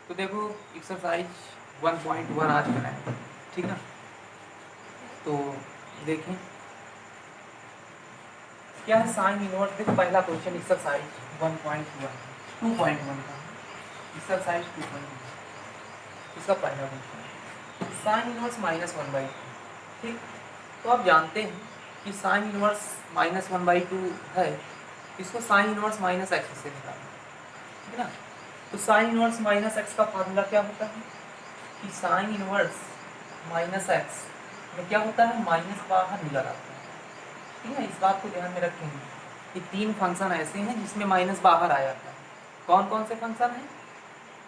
तो देखो एक्सरसाइज 1.1 आज का है, ठीक ना। तो देखें क्या है साइन इनवर्स। देखो पहला क्वेश्चन एक्सरसाइज 2.1 का एक्सरसाइज 2.1 इसका पहला क्वेश्चन साइन इनवर्स -1/2। ठीक, तो आप जानते हैं कि साइन इनवर्स -1/2 है, इसको साइन इनवर्स -x से निकालें, ठीक है ना। तो साइन इनवर्स -x का फार्मूला क्या होता है कि साइन इनवर्स -x में क्या होता है, माइनस बाहर निकल आता है, ठीक है। इस बात को ध्यान में रखेंगे कि तीन फंक्शन ऐसे हैं जिसमें माइनस बाहर आ जाता है। कौन कौन से फंक्शन हैं?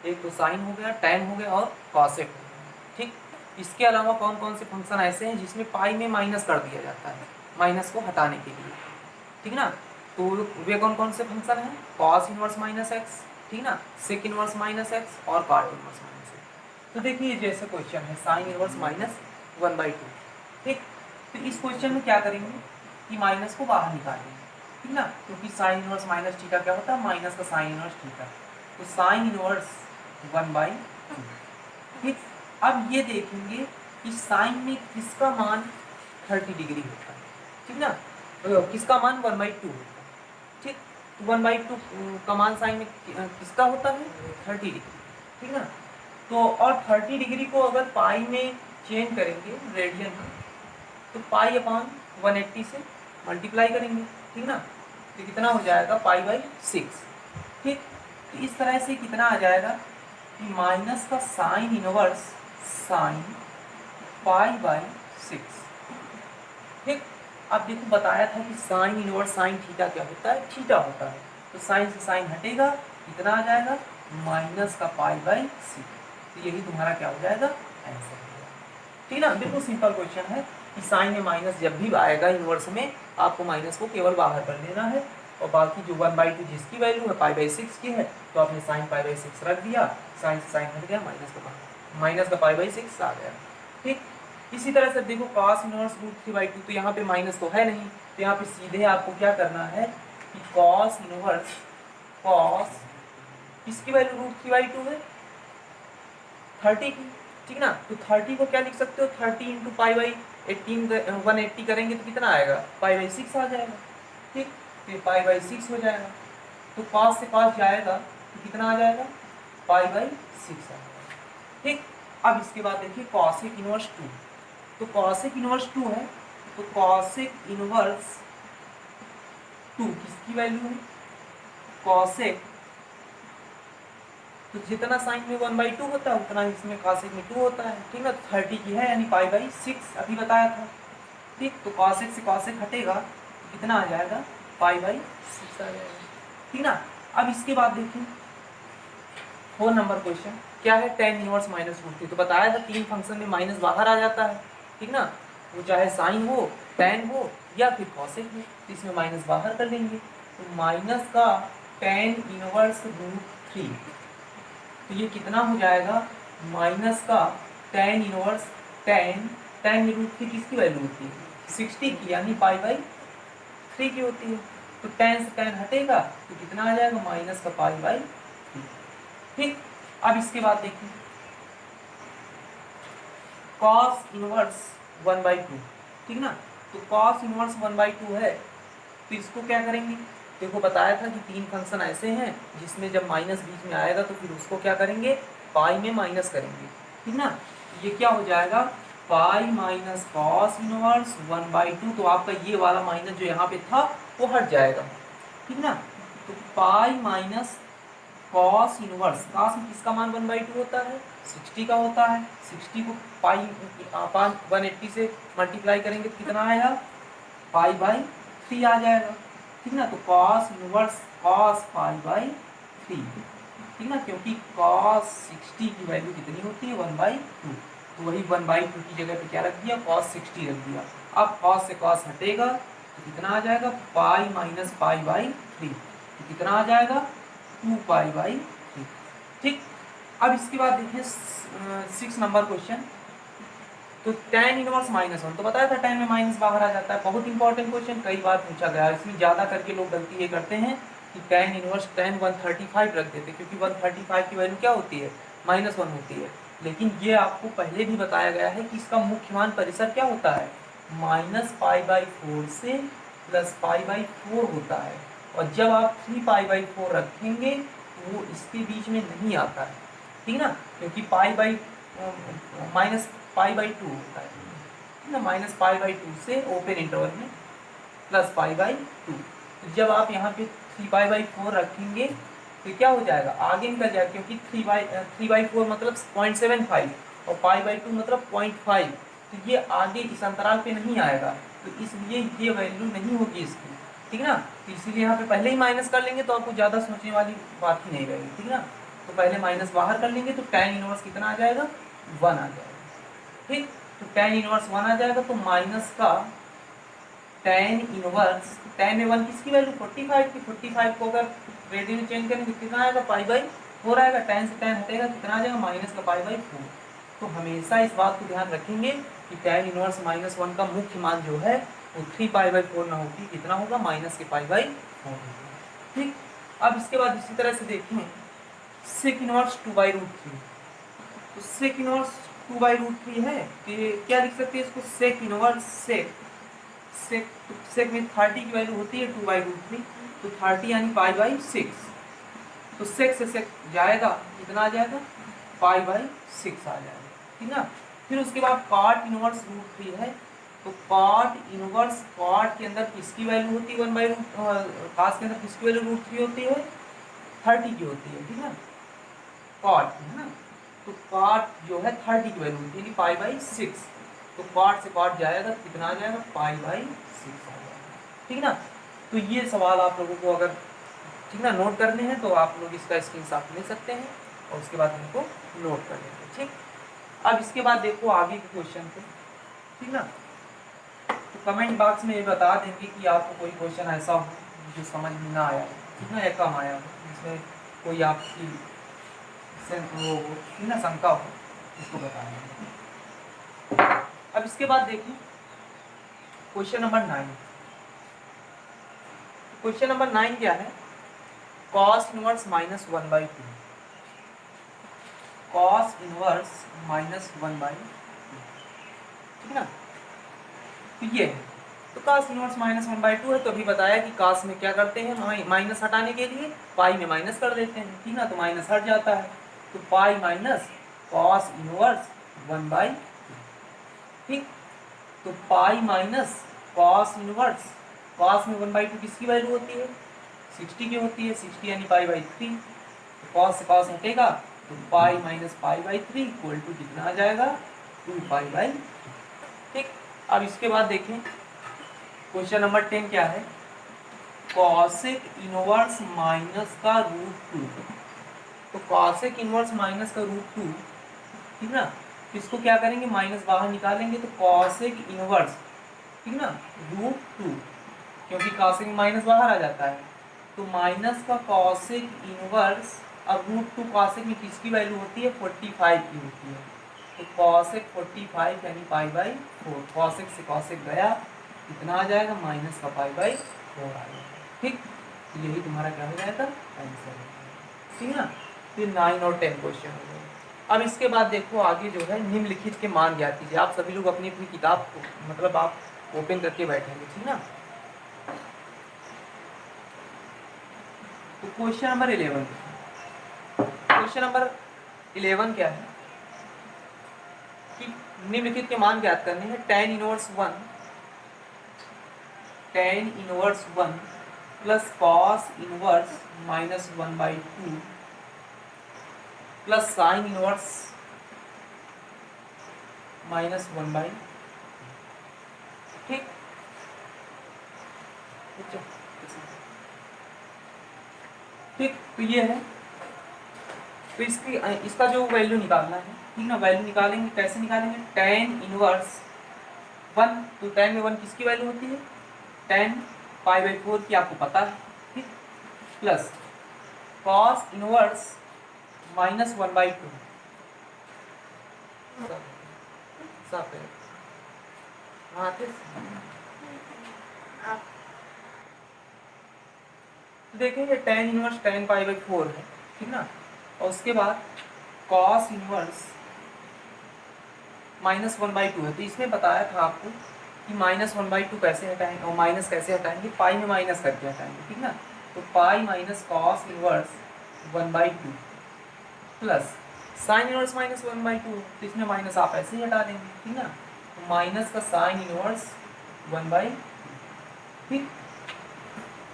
एक तो साइन हो गया, टैन हो गया और कॉसेक हो गया, ठीक। इसके अलावा कौन कौन से फंक्शन ऐसे हैं जिसमें पाई में माइनस कर दिया जाता है, माइनस को हटाने के लिए, ठीक ना। तो वे कौन कौन से फंक्शन हैं? कॉस इनवर्स -x, ठीक ना, सेक इनवर्स -x और कॉट इनवर्स -x। तो देखिए जैसे क्वेश्चन है साइन इनवर्स -1/2, ठीक। तो इस क्वेश्चन में क्या करेंगे कि माइनस को बाहर निकालेंगे, ठीक ना, क्योंकि साइन इनवर्स माइनस थीटा क्या होता है, माइनस का साइन इनवर्स थीटा। तो साइन इनवर्स 1/2, ठीक। अब ये देखेंगे कि साइन में किसका मान 30 डिग्री होता है, ठीक ना, किसका मान 1/2 होता है, ठीक। तो 1/2 का मान साइन में किसका होता है, 30 डिग्री, ठीक ना। तो और 30 डिग्री को अगर पाई में चेंज करेंगे रेडियन में, तो पाई अपॉन 180 से मल्टीप्लाई करेंगे, ठीक ना। तो कितना हो जाएगा, पाई/6, ठीक। तो इस तरह से कितना आ जाएगा कि माइनस का साइन इनवर्स साइन पाई/6, ठीक। अब देखो बताया था कि साइन इनवर्स साइन थीटा क्या होता है, थीटा होता है। तो साइन से साइन हटेगा, कितना आ जाएगा, माइनस का पाई/6। तो यही तुम्हारा क्या हो जाएगा, आंसर हो जाएगा, ठीक ना। बिल्कुल सिंपल क्वेश्चन है कि साइन में माइनस जब भी आएगा इनवर्स में, आपको माइनस को केवल बाहर कर देना है, और बाकी जो 1/2 जिसकी वैल्यू है पाई/6 की है, तो आपने साइन पाई/6 रख दिया, साइन से साइन हट गया, माइनस का पाई/6 आ गया, ठीक। इसी तरह से देखो cos इनवर्स √3/2, तो यहाँ पे माइनस तो है नहीं, तो यहाँ पे सीधे आपको क्या करना है कि cos इनवर्स cos किसकी वैल्यू √3/2 है, 30 की, ठीक ना। तो 30 को क्या लिख सकते हो, 30 इंटू पाई/18 180 करेंगे तो कितना आएगा, पाई/6 आ जाएगा, ठीक। तो पाई/6 हो जाएगा। तो cos से cos जाएगा तो कितना आ जाएगा, पाई/6 आ जाएगा, ठीक। अब इसके बाद देखिए cosec इनवर्स 2, तो cosec इनवर्स 2 है, तो cosec इनवर्स 2 किसकी वैल्यू है, cosec, तो जितना साइन में 1/2 होता है उतना इसमें cosec में 2 होता है, ठीक ना। 30 की है यानी पाई/6 अभी बताया था, ठीक। तो cosec से cosec हटेगा तो कितना आ जाएगा, पाई/6 आ जाएगा, ठीक ना। अब इसके बाद देखिए 4 नंबर क्वेश्चन क्या है, tan इनवर्स -√3। तो बताया था तीन फंक्शन में माइनस बाहर आ जाता है, ठीक ना, वो चाहे साइन हो, tan हो या फिर cosec हो, तो इसमें माइनस बाहर कर लेंगे। तो माइनस का tan इनवर्स √3, तो ये कितना हो जाएगा, माइनस का tan इनवर्स tan √3 किसकी वैल्यू होती है, 60 की, यानी पाई/3 की होती है। तो tan से tan हटेगा तो कितना आ जाएगा, माइनस का पाई/3, ठीक। अब इसके बाद देखिए cos इनवर्स 1/2, ठीक ना। तो cos इनवर्स 1/2 है, तो इसको क्या करेंगे, देखो बताया था कि तीन फंक्शन ऐसे हैं जिसमें जब माइनस बीच में आएगा तो फिर उसको क्या करेंगे, पाई में माइनस करेंगे, ठीक ना। ये क्या हो जाएगा, पाई माइनस कॉस इनवर्स 1/2, तो आपका ये वाला माइनस जो यहाँ पे था वो हट जाएगा, ठीक ना। तो pi minus cos inverse, cos में किसका मान 1/2 होता है, 60 का होता है। 60 को पाई 180 से मल्टीप्लाई करेंगे तो कितना आएगा, पाई/3 आ जाएगा, ठीक ना। तो कॉस इनवर्स कॉस पाई/3, ठीक ना, क्योंकि कॉस 60 की वैल्यू कितनी होती है, 1/2, तो वही 1/2 की जगह पे क्या रख दिया, कॉस 60 रख दिया। अब कॉस से कॉस हटेगा तो कितना आ जाएगा, पाई माइनस पाई/3, तो कितना आ जाएगा, 2 पाई/3, ठीक। अब इसके बाद देखिए 6 नंबर क्वेश्चन, तो tan इनवर्स -1, तो बताया था tan में माइनस बाहर आ जाता है, बहुत इंपॉर्टेंट क्वेश्चन, कई बार पूछा गया है। इसमें ज़्यादा करके लोग गलती ये करते हैं कि tan इनवर्स tan 135 रख देते, क्योंकि 135 की वैल्यू क्या होती है, -1 होती है। लेकिन ये आपको पहले भी बताया गया है कि इसका मुख्य मान परिसर क्या होता है, -π/4 से +π/4 होता है। और जब आप 3π/4 रखेंगे तो वो इसके बीच में नहीं आता है, ठीक ना, क्योंकि -π/2 होता है, ठीक ना, -π/2 से ओपन इंटरवल में +π/2। तो जब आप यहाँ पे 3π/4 रखेंगे तो क्या हो जाएगा, आगे निकल जाएगा, क्योंकि 3/4 मतलब 0.75 और π/2 मतलब 0.5, तो ये आगे इस अंतराल पे नहीं आएगा, तो इसलिए ये वैल्यू नहीं होगी इसकी, ठीक ना। तो इसीलिए यहाँ पे पहले ही माइनस कर लेंगे तो आपको ज़्यादा सोचने वाली बात ही नहीं रहेगी, ठीक ना। तो पहले माइनस बाहर कर लेंगे तो tan इनवर्स कितना आ जाएगा, 1 आ जाएगा, ठीक। तो tan इनवर्स 1 आ जाएगा, तो माइनस का tan इनवर्स, tan में 1 किसकी वैल्यू 45 की, 45 को अगर रेडियन में चेंज करेंगे कितना आएगा, π/4 आएगा, tan से tan हटेगा कितना आ जाएगा, माइनस का π/4। तो हमेशा इस बात को ध्यान रखेंगे कि tan इनवर्स -1 का मुख्य मान जो है वो 3π/4 ना होगी, कितना होगा, माइनस के π/4 होगा, ठीक। अब इसके बाद इसी तरह से देखें sec इनवर्स 2/√3, तो sec इनवर्स 2/√3 है, तो ये क्या लिख सकते हैं इसको, sec इनवर्स sec में 30 की वैल्यू होती है 2/√3, तो 30 यानी π/6, तो sec से sec जाएगा, कितना आ जाएगा, π/6 आ जाएगा, ठीक ना। फिर उसके बाद cot इनवर्स √3 है, तो cot इनवर्स, cot के अंदर किसकी वैल्यू होती है, cos के अंदर किसकी वैल्यू √3 होती है, 30 की होती है, ठीक है, cot है ना। तो cot जो है 30 की वैल्यू होती है, π/6, तो cot से cot जाएगा, कितना आ जाएगा, π/6 आ जाएगा, ठीक ना। तो ये सवाल आप लोगों को अगर, ठीक ना, नोट करने हैं तो आप लोग इसका स्क्रीनशॉट ले सकते हैं और उसके बाद इनको नोट कर लेंगे, ठीक। अब इसके बाद देखो आगे के क्वेश्चन को, ठीक ना। तो कमेंट बॉक्स में ये बता देंगे कि आपको कोई क्वेश्चन ऐसा हो जो समझ में ना आया, ठीक ना, या कम आया हो, जिसमें कोई आपकी वो ठीक ना शंका हो, इसको बताएंगे। अब इसके बाद देखिए क्वेश्चन नंबर 9। क्वेश्चन नंबर 9 क्या है, cos इनवर्स -1/2, cos इनवर्स -1/2, ठीक ना। तो ये है, तो cos इनवर्स -1/2 है, तो अभी बताया कि cos में क्या करते हैं, माइनस हटाने के लिए पाई में माइनस कर देते हैं, ठीक ना, तो माइनस हट जाता है, तो पाई माइनस cos इनवर्स 1/2, ठीक। तो pi minus cos inverse, cos में 1/2 किसकी वैल्यू होती है, 60 की होती है, 60 यानी π/3, तो cos से cos हटेगा, तो पाई माइनस π/3 इक्वल टू कितना आ जाएगा, 2π/3, ठीक। अब इसके बाद देखें क्वेश्चन नंबर 10 क्या है, cosec इनवर्स माइनस का √2, तो cosec इनवर्स माइनस का √2, ठीक ना, इसको क्या करेंगे, माइनस बाहर निकालेंगे, तो cosec इनवर्स, ठीक ना, √2, क्योंकि cosec में माइनस बाहर आ जाता है, तो माइनस का cosec इनवर्स, अब √2 cosec में किसकी वैल्यू होती है, 45 की होती है, तो cosec 45 यानी π/4, cosec से cosec गया, कितना आ जाएगा, माइनस का π/4 आ जाएगा, ठीक। तो यही तुम्हारा क्या हो जाएगा, आंसर, ठीक ना। फिर 9 और 10 क्वेश्चन हो गए। अब इसके बाद देखो आगे जो है निम्नलिखित के मान ज्ञात कीजिए। आप सभी लोग अपनी अपनी किताब को मतलब आप ओपन करके बैठेंगे, ठीक ना। तो क्वेश्चन नंबर 11, क्वेश्चन नंबर 11 क्या है कि निम्नलिखित के मान ज्ञात करने हैं, tan inverse 1 plus cos inverse -1/2 plus sin inverse -1/2, ठीक। ठीक, तो ये है, तो इसका जो वैल्यू निकालना है, ठीक ना, वैल्यू निकालेंगे, कैसे निकालेंगे, tan इनवर्स 1, तो tan में 1 किसकी वैल्यू होती है, tan π/4 की आपको पता है, ठीक, प्लस cos इनवर्स -1/2, तो देखेंगे tan inverse tan pi by 4 है, ठीक ना। और उसके बाद cos इनवर्स -1/2 है। तो इसमें बताया था आपको कि -1/2 कैसे हटाएंगे और माइनस कैसे हटाएंगे, पाई में माइनस करके हटाएंगे, ठीक ना। तो pi minus cos inverse 1/2 plus sine inverse -1/2, तो इसमें माइनस आप ऐसे ही हटा देंगे, ठीक ना। तो माइनस का साइन इनवर्स 1/2, ठीक।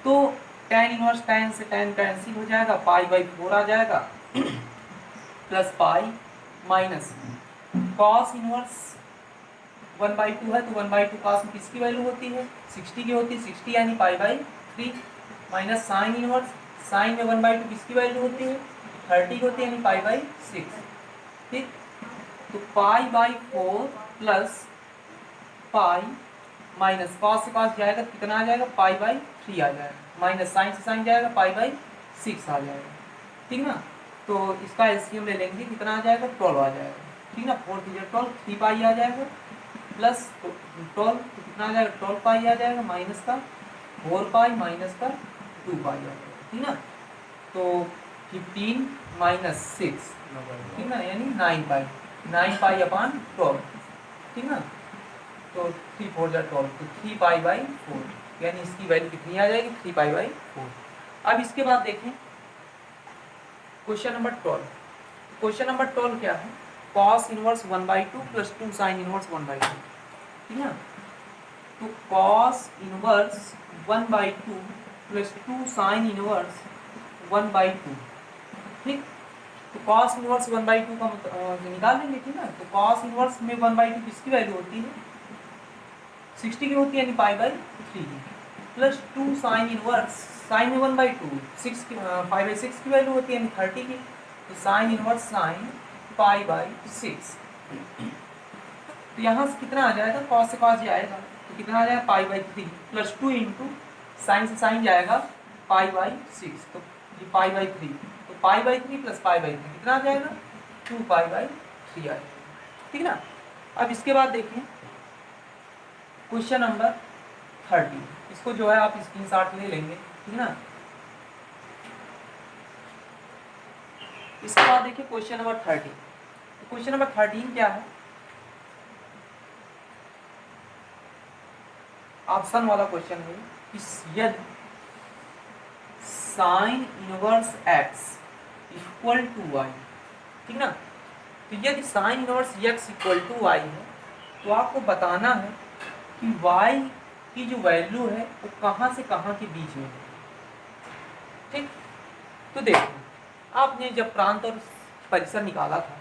तो tan इनवर्स tan से tan कैंसिल हो जाएगा, पाई बाई 4 आ जाएगा plus pi minus cos inverse 1/2 है, तो 1/2 कॉस में किसकी वैल्यू होती है, 60 की होती है, 60 यानी pi by 3 minus sine inverse, sine में 1/2 किसकी वैल्यू होती है, 30 की होती है, यानी पाई बाई 6, ठीक। तो pi by 4 plus pi minus cos से कॉस जाएगा, कितना आ जाएगा, पाई बाई 3 आ जाएगा, माइनस साइन से साइन जाएगा, पाई बाई 6 आ जाएगा, ठीक ना। तो इसका एलसीएम ले लेंगे, कितना आ जाएगा, 12 आ जाएगा, ठीक ना। 4 3 12, 3 पाई आ जाएगा प्लस 12, तो कितना आ जाएगा, 12 पाई आ जाएगा, माइनस का 4 पाई माइनस का 2 पाई आ जाएगा, ठीक ना। तो 15 माइनस 6, ठीक ना, यानी 9 पाई, 9 पाई अपान 12, ठीक ना। तो 3 4 12, तो 3 पाई बाई 4, यानी इसकी वैल्यू कितनी आ जाएगी, 3 पाई बाई 4। अब इसके बाद देखें क्वेश्चन नंबर 12। क्वेश्चन नंबर 12 क्या है, cos inverse 1/2 plus 2 sine inverse 1/2, ठीक है। तो cos inverse 1/2 plus 2 sine inverse 1/2, ठीक। तो cos इनवर्स 1/2 का निकाल लेंगे, ठीक है। तो cos इनवर्स में 1/2 किसकी वैल्यू होती है, 60 की होती है, यानी pi by 3 plus 2 sine inverse, sine में 1/2, 6 की पाई बाई 6 की वैल्यू होती है, यानी 30 की। तो sign inverse sine pi by 6, तो यहाँ से कितना आ जाएगा, कॉस से कॉस जाएगा, तो कितना आ जाएगा, पाई बाई 3 प्लस 2 इंटू साइन से साइन जाएगा, पाई बाई 6, तो ये पाई बाई 3, तो पाई बाई 3 प्लस पाई बाई 3 कितना आ जाएगा, 2 पाई बाई 3 आ जाएगा, ठीक ना। अब इसके बाद देखिए क्वेश्चन नंबर 30, इसको जो है आप स्क्रीनशॉट ले लेंगे, ठीक ना। इसके बाद देखिए क्वेश्चन नंबर 30। क्वेश्चन नंबर 13 क्या है, ऑप्शन वाला क्वेश्चन है कि यदि sine inverse x equal to Y, ठीक ना। तो यदि sine inverse x equal to Y है, तो आपको बताना है कि y की जो वैल्यू है वो कहाँ से कहाँ के बीच में है, ठीक। तो देखो, आपने जब प्रांत और परिसर निकाला था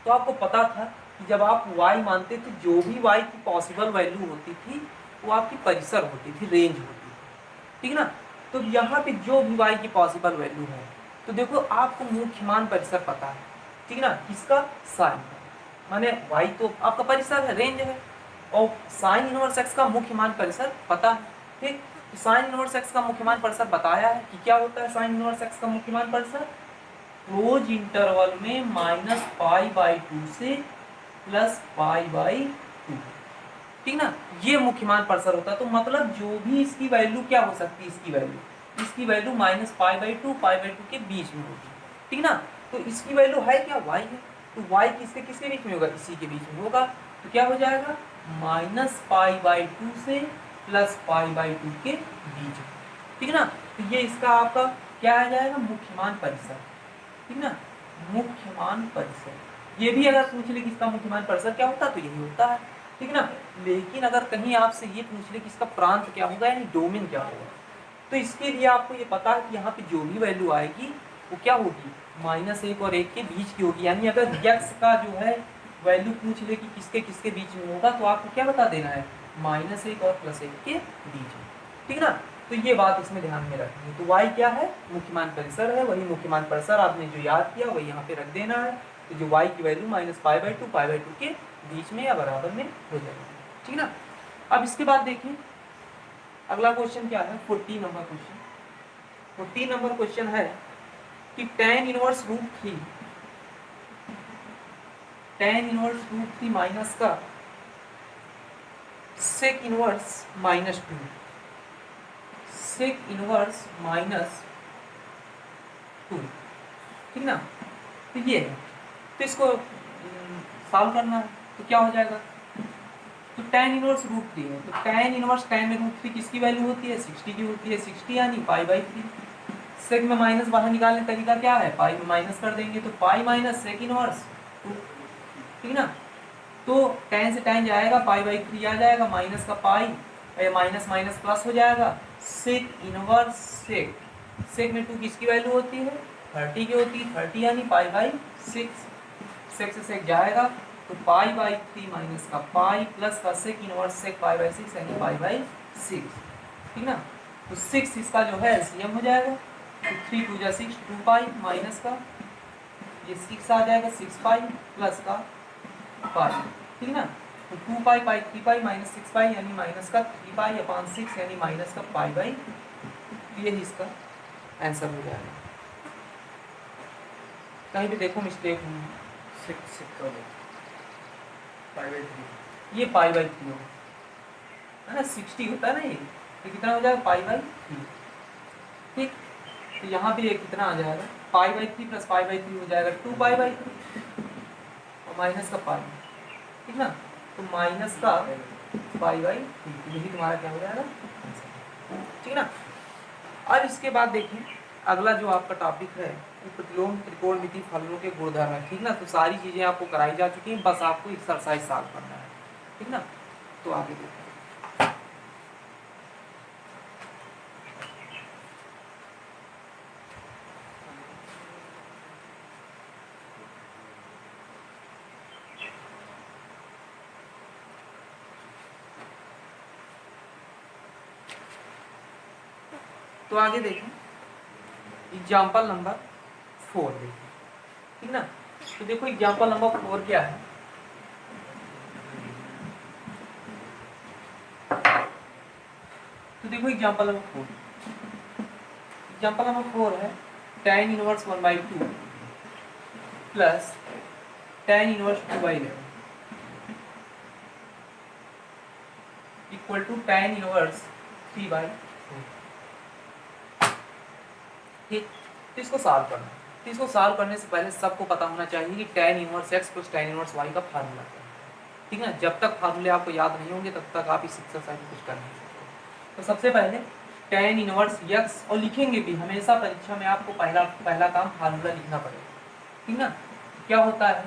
तो आपको पता था कि जब आप y मानते थे, जो भी y की पॉसिबल वैल्यू होती थी वो आपकी परिसर होती थी, रेंज होती थी, ठीक ना। तो यहाँ पे जो भी y की पॉसिबल वैल्यू है, तो देखो आपको मुख्य मान परिसर पता है, ठीक ना, किसका, साइन का, माने y तो आपका परिसर है, रेंज है, और साइन इनवर्स x का मुख्य मान परिसर पता है, ठीक। तो साइन इनवर्स x का मुख्य मान परिसर बताया है कि क्या होता है साइन इनवर्स x का मुख्य मान परिसर, क्लोज इंटरवल में माइनस पाई बाई 2 से प्लस पाई बाई 2, ठीक ना। ये मुख्य मान परिसर होता है, तो मतलब जो भी इसकी वैल्यू क्या हो सकती है, इसकी वैल्यू माइनस पाई बाई 2 के बीच में होगी, ठीक ना। तो इसकी वैल्यू है क्या, y है, तो y किसके किसके बीच में होगा, इसी के बीच में होगा, तो क्या हो जाएगा, माइनस पाई बाई 2 से प्लस पाई बाई 2 के बीच में, ठीक ना। तो ये इसका आपका क्या आ जाएगा, मुख्य मान परिसर, ठीक ना, मुख्य मान परिसर। ये भी अगर पूछ ले कि इसका मुख्य मान परिसर क्या होता है, तो यही होता है, ठीक ना। लेकिन अगर कहीं आपसे ये पूछ ले कि इसका प्रांत क्या होगा, यानी डोमेन क्या होगा, तो इसके लिए आपको ये पता है कि यहाँ पे जो भी वैल्यू आएगी वो क्या होगी, -1 और 1 के बीच की होगी। यानी अगर x का जो है वैल्यू पूछ ले कि किसके किसके बीच में होगा, तो आपको क्या बता देना है, -1 और +1 के बीच में, ठीक ना। तो ये बात इसमें ध्यान में रखनी है। तो y क्या है, मुख्य मान परिसर है, वही मुख्य मान परिसर आपने जो याद किया वही यहाँ पे रख देना है। तो जो y की वैल्यू -पाई बाई 2 के बीच में या बराबर में हो जाएगी, ठीक ना। अब इसके बाद देखिए अगला क्वेश्चन क्या है, 14 नंबर क्वेश्चन। 14 नंबर क्वेश्चन है कि tan इनवर्स √3 माइनस का sec इनवर्स -2 sec इनवर्स 2, ठीक ना। तो ये है, तो इसको सॉल्व करना है तो क्या हो जाएगा, तो tan इनवर्स √3 है, तो tan इनवर्स tan में √3 किसकी वैल्यू होती है, 60 की होती है, 60 यानी π/3। सेक में माइनस बाहर निकालने का तरीका क्या है, पाई में माइनस कर देंगे, तो पाई माइनस सेक इनवर्स 2, ठीक ना। तो tan से tan जाएगा, π/3 आ जाएगा, माइनस का पाई माइनस माइनस प्लस हो जाएगा, सेक इनवर्स सेक में 2 किसकी वैल्यू होती है, 30 की होती है, 30 यानी π/6, सेक से सेक जाएगा, तो π/3 माइनस का पाई प्लस का सेक इनवर्स सेक π/6 यानी π/6, ठीक ना। तो 6 इसका जो है एलसीएम हो जाएगा, तो 3 2 6, 2 पाई माइनस का ये 6 आ जाएगा, 6 पाई प्लस का पाई, ठीक ना। तो 2 पाई 3 पाई माइनस 6 पाई यानी माइनस का 3 पाई अपॉन 6 यानी माइनस का π/, यही इसका आंसर हो जाएगा। कहीं भी देखो मिस्टेक हुई, 6 π/3 ये π/3 होगा, है ना, 60 होता है ना ये, तो कितना हो जाएगा π/3, ठीक। तो यहाँ पे ये कितना आ जाएगा, π/3 प्लस π/3 हो जाएगा 2π/3 और माइनस का पाई, ठीक ना, तो माइनस का π/3, यही तुम्हारा क्या हो जाएगा, ठीक ना। अब इसके बाद देखिए अगला जो आपका टॉपिक है वो प्रतिलोम त्रिकोणमिति फलनों के गुणधर्म है, ठीक ना। तो सारी चीजें आपको कराई जा चुकी हैं, बस आपको एक्सरसाइज सॉल्व करना है, ठीक ना। तो आगे देखिए, तो आगे देखें एग्जाम्पल नंबर 4 देखिए, ठीक ना। तो देखो एग्जाम्पल नंबर 4 क्या है, तो देखो एग्जाम्पल नंबर 4 है tan inverse 1/2 plus tan inverse 2/11 equal to tan inverse 3/4, ठीक। तो इसको सॉल्व करना है, तो इसको सॉल्व करने से पहले सबको पता होना चाहिए कि tan inverse x plus tan inverse y का फार्मूला क्या है, ठीक ना। जब तक फार्मूले आपको याद नहीं होंगे तब तक आप इस एक्सरसाइज में कुछ कर नहीं सकते। तो सबसे पहले tan इनवर्स x, और लिखेंगे भी हमेशा परीक्षा में आपको पहला काम फार्मूला लिखना पड़ेगा, ठीक ना। क्या होता है,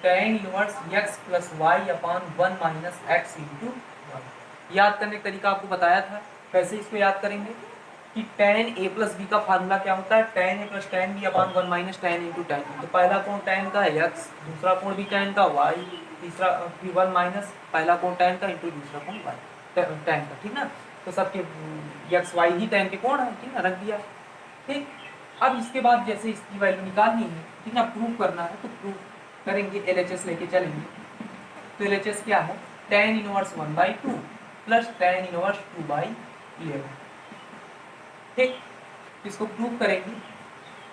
tan inverse x plus y upon 1 minus X into Y. याद करने का तरीका आपको बताया था, कैसे इसको याद करेंगे कि tan a प्लस b का फार्मूला क्या होता है, tan a plus tan b upon 1 minus tan into tan। तो पहला कोण tan का है x, दूसरा कोण भी tan का y, तीसरा फिर 1 माइनस पहला कोण tan का इंटू दूसरा कोण y tan का, ठीक ना। तो सबके x y ही tan के कोण है, ठीक ना, रख दिया, ठीक। अब इसके बाद जैसे इसकी वैल्यू निकालनी है, ठीक ना, प्रूव करना है, तो प्रूव करेंगे, LHS लेके चलेंगे। तो LHS क्या है, tan inverse 1/2 plus tan inverse 2/11, ठीक। इसको प्रूव करेंगे,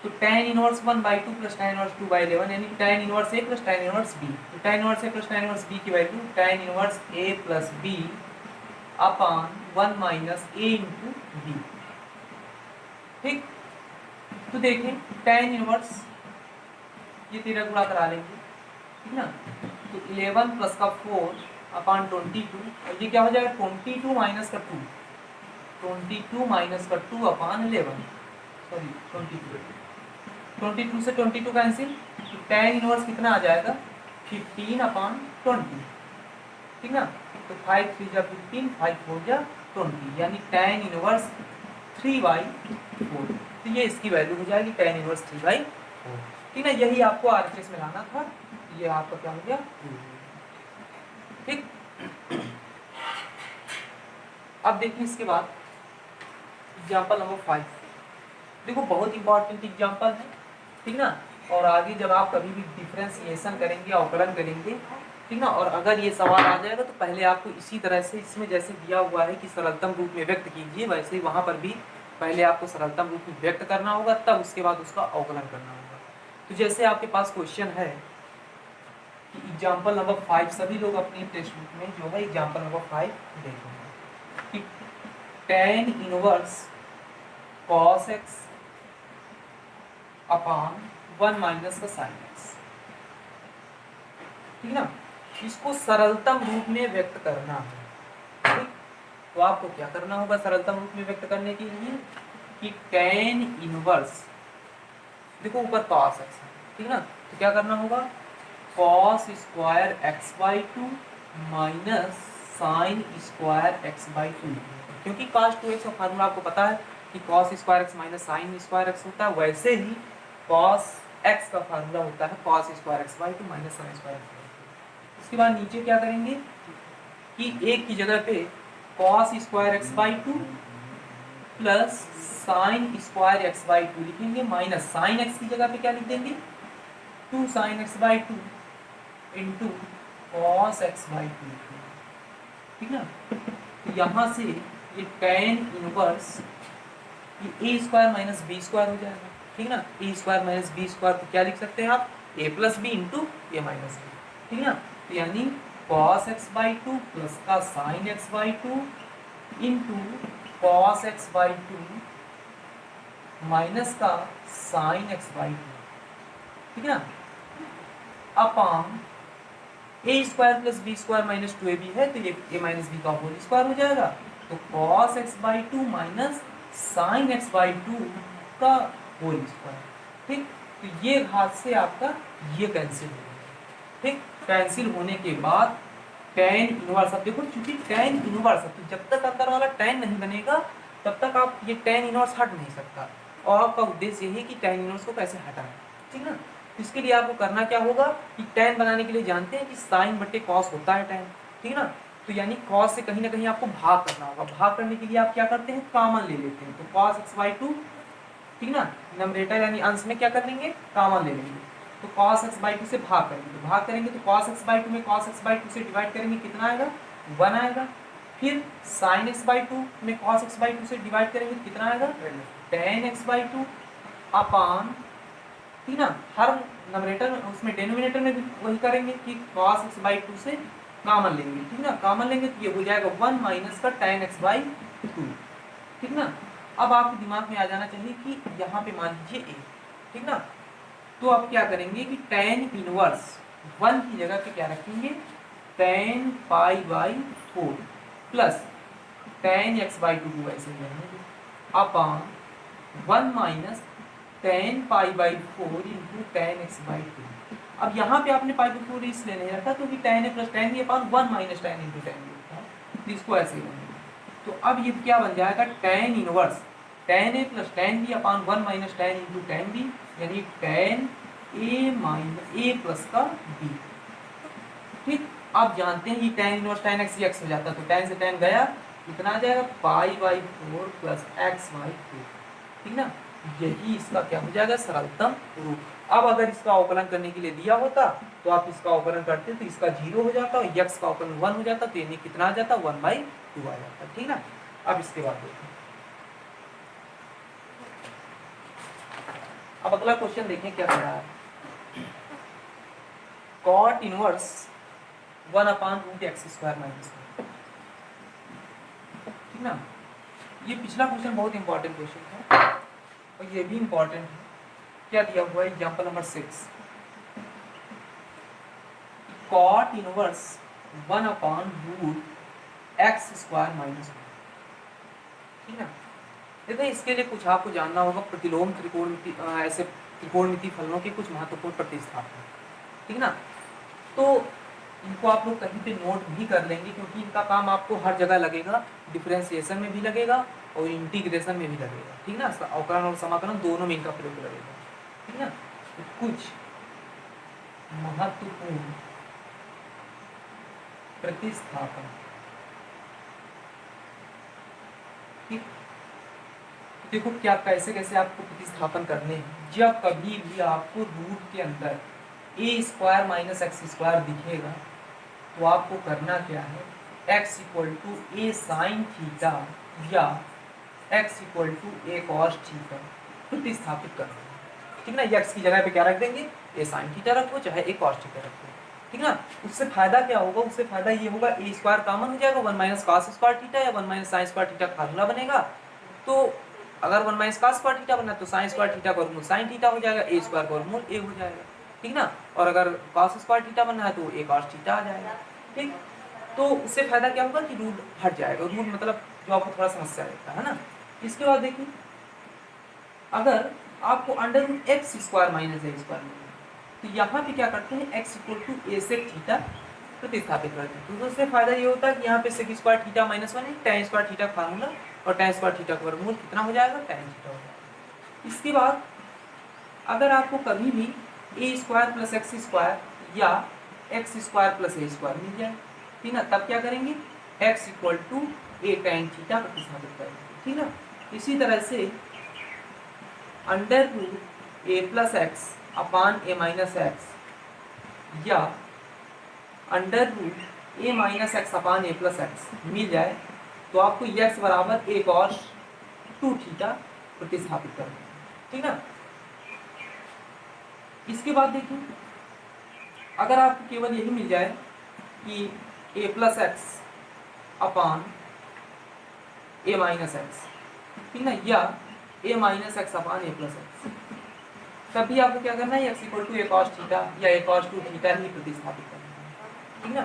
तो tan inverse 1/2 plus tan inverse 2/11 यानी tan inverse a plus tan inverse b। तो tan inverse a plus tan inverse b की value tan inverse a plus b upon 1 minus a into b, ठीक। तो देखें tan inverse ये 13 गुणा करा लेंगे, ठीक ना। तो 11 प्लस का 4 अपॉन 22, और ये क्या हो जाएगा 22 माइनस का 2, 22 माइनस का 2 अपॉन 11, सॉरी 22 से 22 कैंसिल, तो tan इनवर्स कितना आ जाएगा 15 अपॉन 20, ठीक ना। तो 5 3 जा 15, 5 4 जा 20 यानी tan इनवर्स 3/4। तो ये इसकी वैल्यू हो जाएगी tan इनवर्स 3/4, ठीक ना। यही आपको RHS में लाना था, ये आपका क्या हो गया, ठीक। अब देखिए इसके बाद एग्जाम्पल नंबर 5, देखो बहुत इंपॉर्टेंट एग्जाम्पल है, ठीक ना। और आगे जब आप कभी भी डिफरेंशिएशन करेंगे, अवकलन करेंगे, ठीक ना, और अगर ये सवाल आ जाएगा तो पहले आपको इसी तरह से, इसमें जैसे दिया हुआ है कि सरलतम रूप में व्यक्त कीजिए, वैसे ही वहाँ पर भी पहले आपको सरलतम रूप में व्यक्त करना होगा, तब उसके बाद उसका अवकलन करना होगा। तो जैसे आपके पास क्वेश्चन है कि एग्जाम्पल नंबर 5, सभी लोग अपनी टेक्स्ट बुक में जो है एग्जाम्पल नंबर 5 देखेंगे कि tan inverse cos x upon 1 minus का साइन एक्स, ठीक ना। इसको सरलतम रूप में व्यक्त करना है, ठीक। तो आपको क्या करना होगा सरलतम रूप में व्यक्त करने के लिए कि tan इनवर्स, देखो ऊपर cos x है, ठीक ना। तो क्या करना होगा cos square x by two minus sine square x by to, क्योंकि cos 2x का फार्मूला आपको पता है कि cos square x minus sine square x होता है, वैसे ही cos x का फार्मूला होता है cos square x by two minus sine square x by to. इसके बाद नीचे क्या करेंगे कि एक की जगह पे cos square x by two plus sine square x by to लिखेंगे, माइनस साइन एक्स की जगह पे क्या लिख देंगे 2 sign x by two into cos x by two, ठीक ना। तो यहाँ से ये tan इनवर्स ये ए स्क्वायर माइनस बी स्क्वायर हो जाएगा, ठीक ना। ए स्क्वायर माइनस बी स्क्वायर को क्या लिख सकते हैं आप ए प्लस बी इंटू ए माइनस बी, ठीक ना। तो यानी cos x by two plus का sine x by two into cos x by two minus का साइन एक्स बाई टू, ठीक है ना, upon a square plus b square minus two a b है तो ये ए माइनस बी का whole square हो जाएगा। तो cos x by two minus sine x by two का होल स्क्वायर, ठीक। तो ये हाथ से आपका ये कैंसिल हो गया, ठीक। कैंसिल होने के बाद tan इनवर्स, अब देखो चूंकि tan इनवर्स तो जब तक अंदर वाला tan नहीं बनेगा तब तक आप ये tan इनवर्स हट नहीं सकता, और आपका उद्देश्य यही है कि tan इनवर्स को कैसे हटाएं, ठीक ना। इसके लिए आपको करना क्या होगा कि tan बनाने के लिए जानते हैं कि साइन बटे कॉस होता है tan, ठीक ना। तो यानी कॉस से कहीं ना कहीं आपको भाग करना होगा, भाग करने के लिए आप क्या करते हैं कॉमन ले लेते हैं, तो कॉस एक्स बाई टू, ठीक ना, नंबरेटर यानी अंश में क्या कर लेंगे कॉमन ले लेंगे, तो cos x बाई टू से भाग करेंगे, तो भाग करेंगे तो cos x बाई टू में cos x बाई टू से डिवाइड करेंगे कितना आएगा 1 आएगा, फिर sin x बाई टू में cos x बाई टू से डिवाइड करेंगे कितना आएगा tan x by two upon, ठीक ना, हर नंबरेटर में उसमें डिनोमिनेटर में भी वही करेंगे कि cos x बाई टू से कॉमन लेंगे, ठीक ना, कॉमन लेंगे तो ये हो जाएगा 1 माइनस का tan x बाई टू, ठीक ना। अब आपके दिमाग में आ जाना चाहिए कि यहाँ पे मान लीजिए a, ठीक ना। तो आप क्या करेंगे कि tan इनवर्स 1 की जगह पे क्या रखेंगे tan pi by 4 plus tan x by two वैसे ही रहेंगे upon 1 minus tan pi by 4 into tan x by two. अब यहाँ पे आपने पाई बाई 4 इसलिए नहीं रखा क्योंकि tan a plus tan b upon 1 minus tan into tan b होता है, तो इसको ऐसे ही बनेगा। तो अब ये क्या बन जाएगा tan inverse tan a plus tan b upon 1 minus tan into tan b, यानी tan a minus a plus का b, ठीक। आप जानते हैं ये tan inverse tan x x हो जाता है, तो tan से tan गया कितना आ जाएगा pi by 4 plus x by 2, ठीक ना। यही इसका क्या हो जाएगा सरलतम रूप। अब अगर इसका अवकलन करने के लिए दिया होता तो आप इसका अवकलन करते तो इसका 0 हो जाता और x का अवकलन 1 हो जाता, तो यानी कितना आ जाता 1/2 आ जाता, ठीक ना। अब इसके बाद देखो, अब अगला क्वेश्चन देखें क्या कर रहा है। cot inverse 1 upon root x square minus, ठीक ना। ये पिछला क्वेश्चन बहुत इंपॉर्टेंट क्वेश्चन है और ये भी इंपॉर्टेंट है। क्या दिया हुआ है example number 6, cot inverse 1 upon root x square minus, ठीक ना। देखो इसके लिए कुछ आपको जानना होगा प्रतिलोम त्रिकोणमिति, ऐसे त्रिकोणमिति फलनों के कुछ महत्वपूर्ण प्रतिस्थापन, ठीक ना। तो इनको आप लोग कहीं पे नोट भी कर लेंगे क्योंकि इनका काम आपको हर जगह लगेगा, डिफरेंशिएशन में भी लगेगा और इंटीग्रेशन में भी लगेगा, ठीक ना। अवकलन और समाकलन दोनों में इनका प्रयोग लगेगा, ठीक ना। तो कुछ महत्वपूर्ण प्रतिस्थापन, ठीक। देखो क्या कैसे कैसे आपको प्रतिस्थापन करने हैं। जब कभी भी आपको रूट के अंदर A square minus X square दिखेगा तो आपको करना क्या है x equal to A sine theta या x equal to A cos theta प्रतिस्थापित कर देंगे, ठीक ना। x की जगह पे क्या रख देंगे ए साइन थीटा रखो चाहे ए कॉस थीटा रखो, ठीक ना। उससे फायदा क्या होगा, उससे फायदा ये होगा ए स्क्वायर कॉमन हो जाएगा 1 माइनस कॉस स्क्वायर थीटा या 1 minus sine square theta formula बनेगा, तो अगर 1 माइनस का स्क्वायर थीटा बनना है तो साइन स्क्वायर थीटा का वर्गमूल साइन थीटा हो जाएगा, ए स्क्वायर का वर्गमूल ए हो जाएगा, ठीक ना। और अगर कॉस स्क्वायर थीटा बनना है तो ए कॉस थीटा आ जाएगा, ठीक। तो उससे फायदा क्या होगा कि रूट हट जाएगा, रूट मतलब जो आपको थोड़ा समस्या रहता है ना। इसके बाद देखिए अगर आपको under root x square minus a square मिलेगा तो यहाँ पे क्या करते हैं x equal to A sec theta प्रतिस्थापित करते हैं। तो उससे फायदा ये होता है कि यहाँ पे सेक स्क्वायर थीटा माइनस 1 है, tan स्क्वायर थीटा फार्मूला और tan स्क्वायर थीटा का वर्गमूल कितना हो जाएगा, tan थीटा हो जाएगा। इसके बाद अगर आपको कभी भी A square plus X square या X square plus A square मिल जाए, ठीक ना, तब क्या करेंगे X equal to A tan theta प्रतिस्थापित करेंगे, ठीक ना। इसी तरह से under root A plus X upon A minus X या under root A minus X upon A plus X मिल जाए तो आपको एक्स बराबर ए कॉस 2 थीटा प्रतिस्थापित करना है, ठीक ना। इसके बाद देखिए अगर आपको केवल यही मिल जाए कि A plus X upon A minus X, ठीक ना, या A minus X upon A plus X, तभी आपको क्या करना है X equal to A cos theta या ए कॉस 2 थीटा ही प्रतिस्थापित करना है, ठीक ना।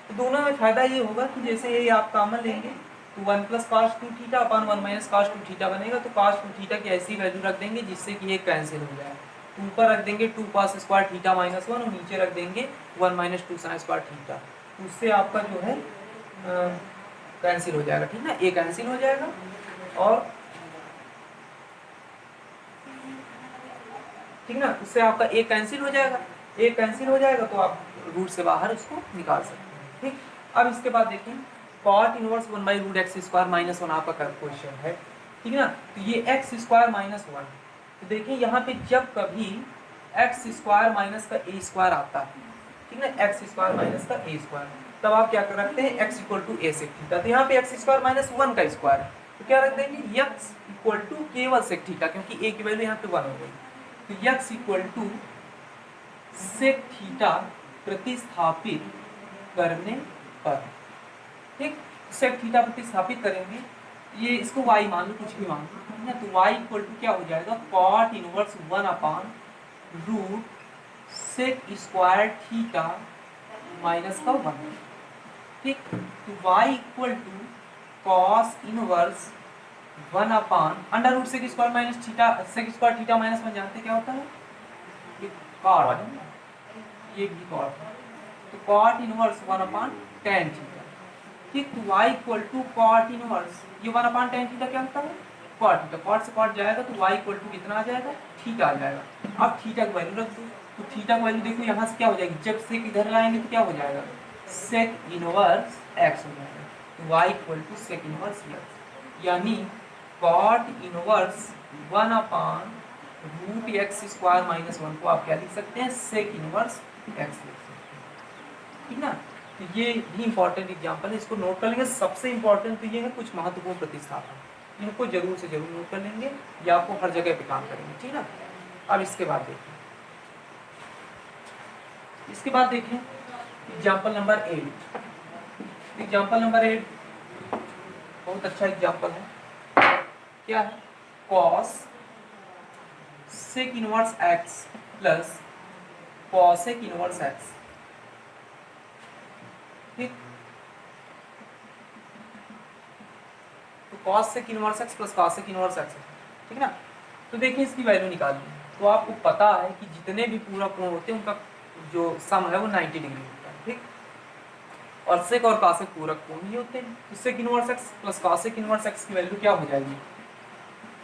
तो दोनों में फायदा ये होगा कि जैसे ये आप कॉमन लेंगे तो 1 plus cos 2 theta upon 1 minus cos 2 theta बनेगा, तो कॉस 2 थीटा की ऐसी वैल्यू रख देंगे जिससे कि ये कैंसिल हो जाए। ऊपर रख देंगे 2 कॉस स्क्वायर थीटा माइनस 1 और नीचे रख देंगे 1 माइनस 2 साइन स्क्वायर थीटा, उससे आपका जो है कैंसिल हो जाएगा, ठीक ना, ए कैंसिल हो जाएगा और ठीक ना, उससे आपका ए कैंसिल हो जाएगा, ए कैंसिल हो जाएगा तो आप रूट से बाहर उसको निकाल सकते हैं, ठीक। अब इसके बाद देखिए cot inverse 1 by root x square minus 1 आपका क्वेश्चन है, ठीक ना। तो ये एक्स स्क्वायर माइनस 1, तो देखिए यहाँ पे जब कभी एक्स स्क्वायर माइनस का ए स्क्वायर आता है, ठीक ना, एक्स स्क्वायर माइनस का ए स्क्वायर, तब आप क्या कर रखते हैं x equal to A sec theta. तो यहाँ पे एक्स स्क्वायर माइनस 1 का स्क्वायर है तो क्या रख देंगे एक्स इक्वल टू केवल सेक थीटा, क्योंकि ए की वैल्यू यहाँ पे 1 हो गई, तो X equal to sec theta प्रतिस्थापित करने पर, ठीक, सेक थीटा प्रतिस्थापित करेंगे, ये इसको y मान लो, कुछ भी मान लो, ठीक है, तो y इक्वल टू क्या हो जाएगा cot inverse 1 upon root sec square theta minus का 1, ठीक। तो y equal to cos inverse 1 upon under root sec square minus theta, sec square theta minus 1 जानते क्या होता है, ये कॉट, ये भी कॉट, तो cot inverse 1 upon tan theta, ठीक। तो y equal to cot inverse ये 1 अपान tan थीटा क्या होता है कॉट थीटा, कॉट से कॉट जाएगा तो y इक्वल टू कितना आ जाएगा थीटा आ जाएगा। अब थीटा की वैल्यू रख दो, तो थीटा की वैल्यू देखो यहाँ से क्या हो जाएगी, जब सेक इधर लाएंगे तो क्या हो जाएगा सेक इनवर्स x हो जाएगा, तो y equal to sec inverse x, यानी cot inverse 1 upon root x square minus 1 को आप क्या लिख सकते हैं सेक इनवर्स x लिख सकते हैं, ठीक ना। तो ये भी इंपॉर्टेंट एग्जांपल है, इसको नोट कर लेंगे। सबसे इंपॉर्टेंट तो ये है कुछ महत्वपूर्ण प्रतिस्थापन, इनको जरूर से जरूर नोट कर लेंगे, ये आपको हर जगह पे काम करेंगे, ठीक ना। अब इसके बाद देखें, इसके बाद देखें एग्जांपल नंबर 8। एग्जांपल नंबर 8 बहुत अच्छा एग्जांपल है, क्या है cosec inverse x plus cosec inverse x, ठीक। तो cosec inverse x plus cosec inverse x, ठीक ना। तो देखिए इसकी वैल्यू निकालिए, तो आपको पता है कि जितने भी पूरा कोण होते हैं उनका जो सम है वो 90 डिग्री होता है, ठीक। और सेक और कॉसेक पूरक कोण ही होते हैं, तो sec inverse x plus cosec inverse x की वैल्यू क्या हो जाएगी,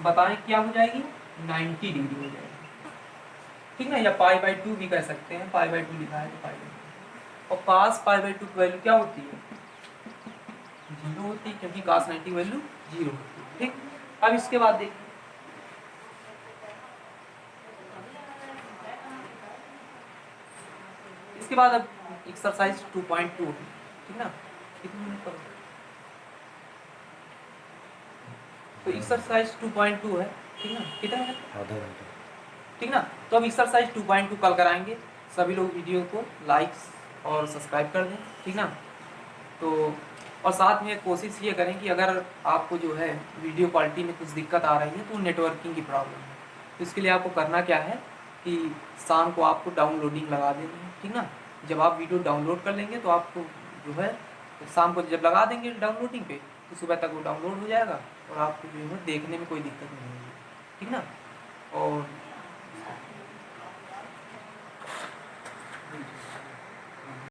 बताएं क्या हो जाएगी 90 डिग्री हो जाएगी, ठीक ना, या पाई बाई 2 भी कह सकते हैं, पाई बाई 2 लिखा है तो पाई बाई 2, और cos पाई बाई 2 की वैल्यू क्या होती है 0 होती है, क्योंकि cos 90 की वैल्यू 0 होती है, ठीक। अब इसके बाद देखिए इसके बाद अब एक्सरसाइज 2.2 है, ठीक ना, कितने मिनट पर, तो एक्सरसाइज 2.2 है, ठीक ना, कितना मिनट, आधा घंटा, ठीक ना। तो अब एक्सरसाइज 2.2 कल कराएंगे, सभी लोग वीडियो को लाइक और सब्सक्राइब कर दें, ठीक ना। तो और साथ में कोशिश ये करें कि अगर आपको जो है वीडियो क्वालिटी में कुछ दिक्कत आ रही है तो नेटवर्किंग की प्रॉब्लम है, तो इसके लिए आपको करना क्या है कि शाम को आपको डाउनलोडिंग लगा देनी है, ठीक ना। जब आप वीडियो डाउनलोड कर लेंगे तो आपको जो है शाम को जब लगा देंगे डाउनलोडिंग पे तो सुबह तक वो डाउनलोड हो जाएगा और आपको जो है देखने में कोई दिक्कत नहीं होगी, ठीक ना। और